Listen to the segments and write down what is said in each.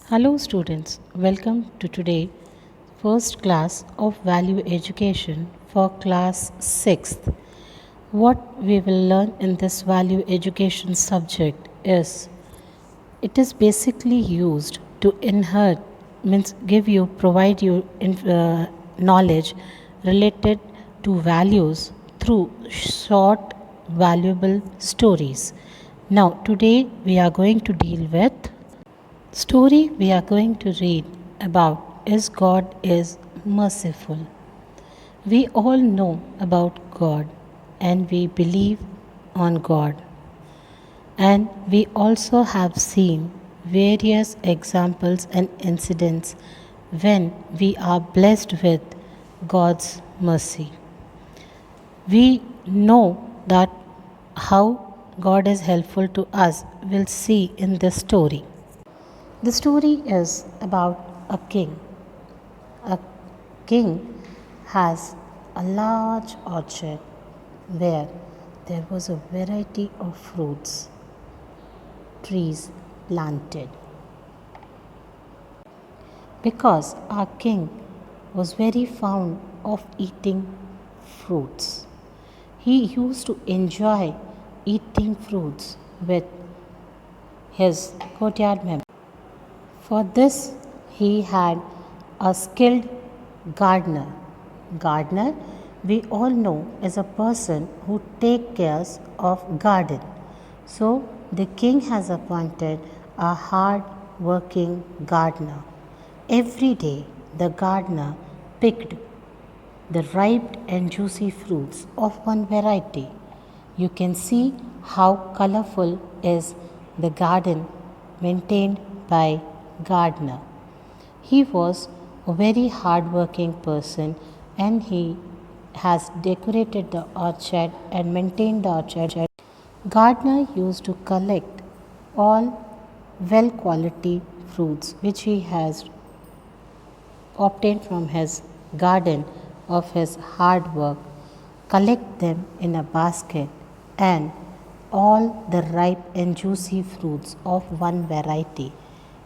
Hello students, welcome to today first class of value education for class 6th. What we will learn in this value education subject is it is basically used to inherit means give you provide you knowledge related to values through short valuable stories. Now today we are going to deal with story we are going to read about is God is merciful. We all know about God and we believe on God. And we also have seen various examples and incidents when we are blessed with God's mercy. We know that how God is helpful to us, we'll see in this story. The story is about a king. A king has a large orchard where there was a variety of fruits, trees planted. Because our king was very fond of eating fruits, he used to enjoy eating fruits with his courtyard members. For this, he had a skilled gardener. Gardener, we all know, is a person who takes care of garden. So, the king has appointed a hard working gardener. Every day, the gardener picked the ripe and juicy fruits of one variety. You can see how colorful is the garden maintained by gardener. He was a very hard-working person and he has decorated the orchard and maintained the orchard. Gardener used to collect all well quality fruits which he has obtained from his garden of his hard work, collect them in a basket, and all the ripe and juicy fruits of one variety.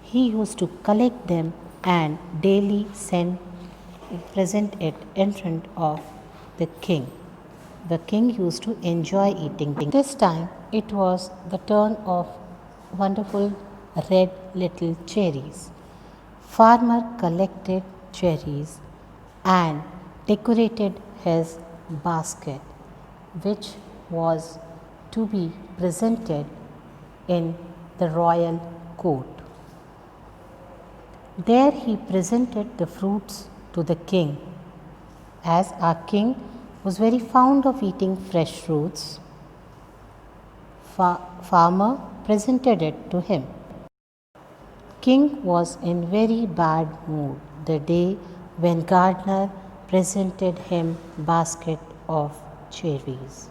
He used to collect them and daily present it in front of the king. The king used to enjoy eating. This time it was the turn of wonderful red little cherries. Farmer collected cherries and decorated his basket, which was to be presented in the royal court. There he presented the fruits to the king. As our king was very fond of eating fresh fruits, farmer presented it to him. King was in very bad mood the day when gardener presented him basket of cherries.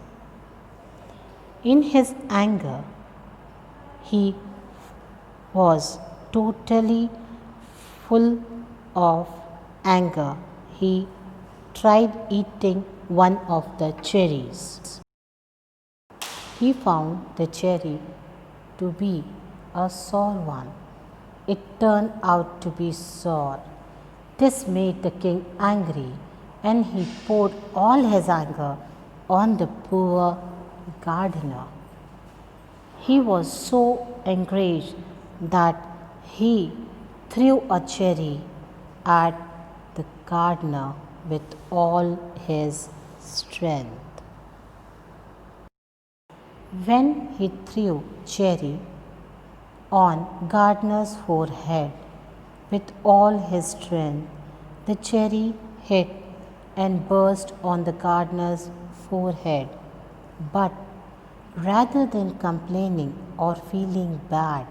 In his anger, he was totally full of anger. He tried eating one of the cherries. He found the cherry to be a sour one. It turned out to be sour. This made the king angry and he poured all his anger on the poor gardener. He was so enraged that he threw a cherry at the gardener with all his strength. When he threw cherry on gardener's forehead with all his strength, the cherry hit and burst on the gardener's forehead. But rather than complaining or feeling bad,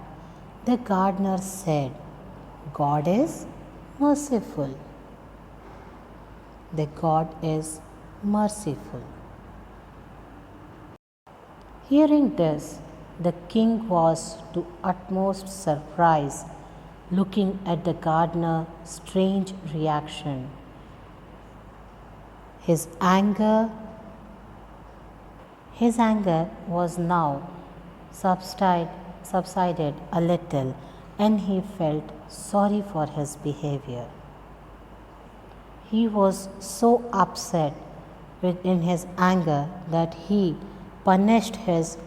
the gardener said, God is merciful. The God is merciful. Hearing this, the king was to utmost surprise, looking at the gardener's strange reaction. His anger was now subsided a little, and he felt sorry for his behavior. He was so upset in his anger that he punished his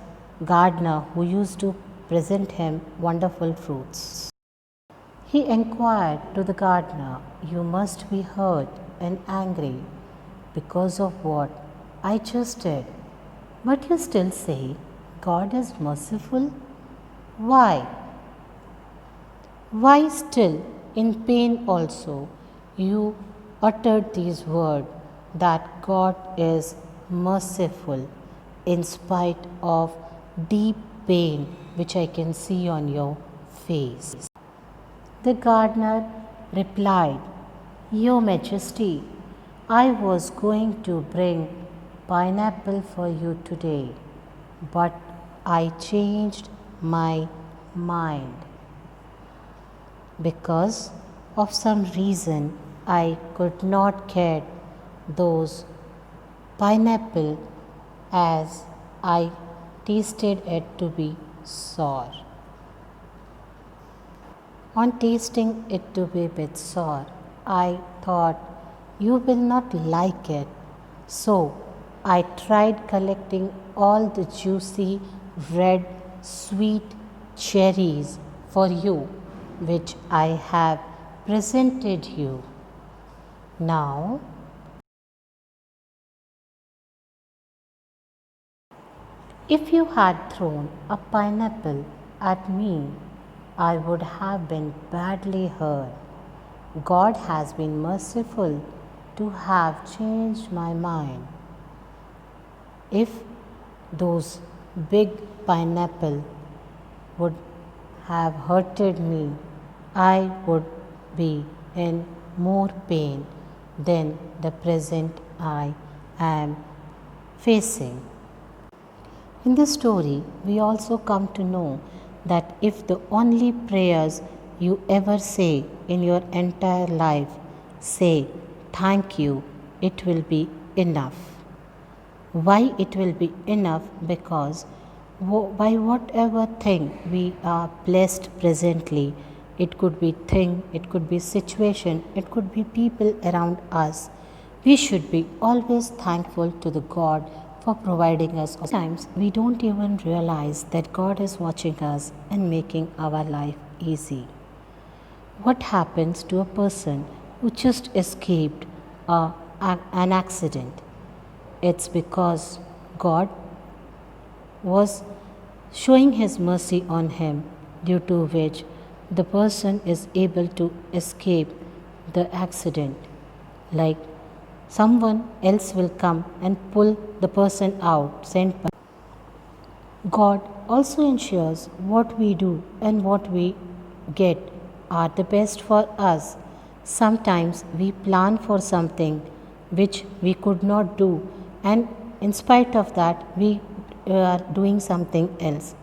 gardener who used to present him wonderful fruits. He inquired to the gardener, "You must be hurt and angry because of what I just did. But you still say God is merciful? Why? Why still, in pain also, you uttered these words that God is merciful in spite of deep pain which I can see on your face?" The gardener replied, "Your Majesty, I was going to bring pineapple for you today, but I changed my mind. Because of some reason, I could not get those pineapple as I tasted it to be sour. On tasting it to be a bit sour, I thought you will not like it. So I tried collecting all the juicy, red, sweet cherries for you, which I have presented you. Now, if you had thrown a pineapple at me, I would have been badly hurt. God has been merciful to have changed my mind. If those big pineapple would have hurted me, I would be in more pain than the present I am facing. In this story, we also come to know that if the only prayers you ever say in your entire life say thank you, it will be enough. Why it will be enough? Because by whatever thing we are blessed presently, it could be thing, it could be situation, it could be people around us, we should be always thankful to the God for providing us. Sometimes we don't even realize that God is watching us and making our life easy. What happens to a person who just escaped an accident? It's because God was showing His mercy on him, due to which the person is able to escape the accident. Like someone else will come and pull the person out, sent by God. Also ensures what we do and what we get are the best for us. Sometimes we plan for something which we could not do, and in spite of that, we are doing something else.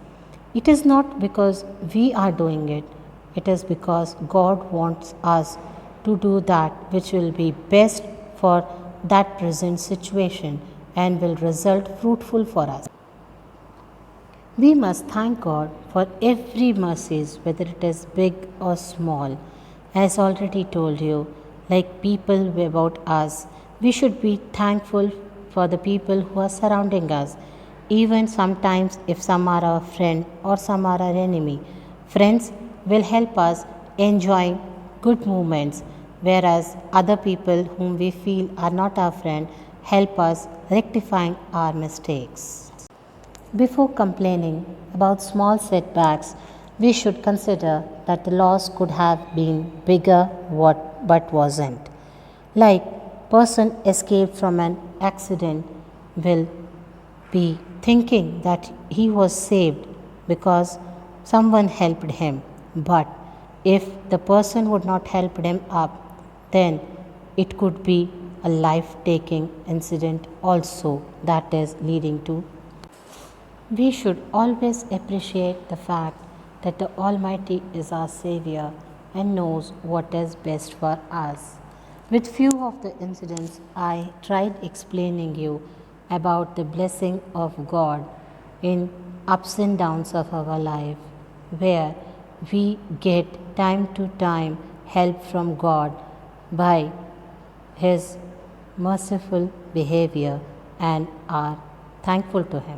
It is not because we are doing it, it is because God wants us to do that which will be best for that present situation and will result fruitful for us. We must thank God for every mercies, whether it is big or small. As already told you, like people about us, we should be thankful for the people who are surrounding us. Even sometimes, if some are our friend or some are our enemy, friends will help us enjoy good moments, whereas other people whom we feel are not our friend help us rectifying our mistakes. Before complaining about small setbacks, we should consider that the loss could have been bigger but wasn't. Like person escaped from an accident will be thinking that he was saved because someone helped him. But if the person would not help him up, then it could be a life-taking incident also that is leading to. We should always appreciate the fact that the Almighty is our Savior and knows what is best for us. With few of the incidents, I tried explaining you about the blessing of God in ups and downs of our life, where we get time to time help from God by His merciful behavior and are thankful to Him.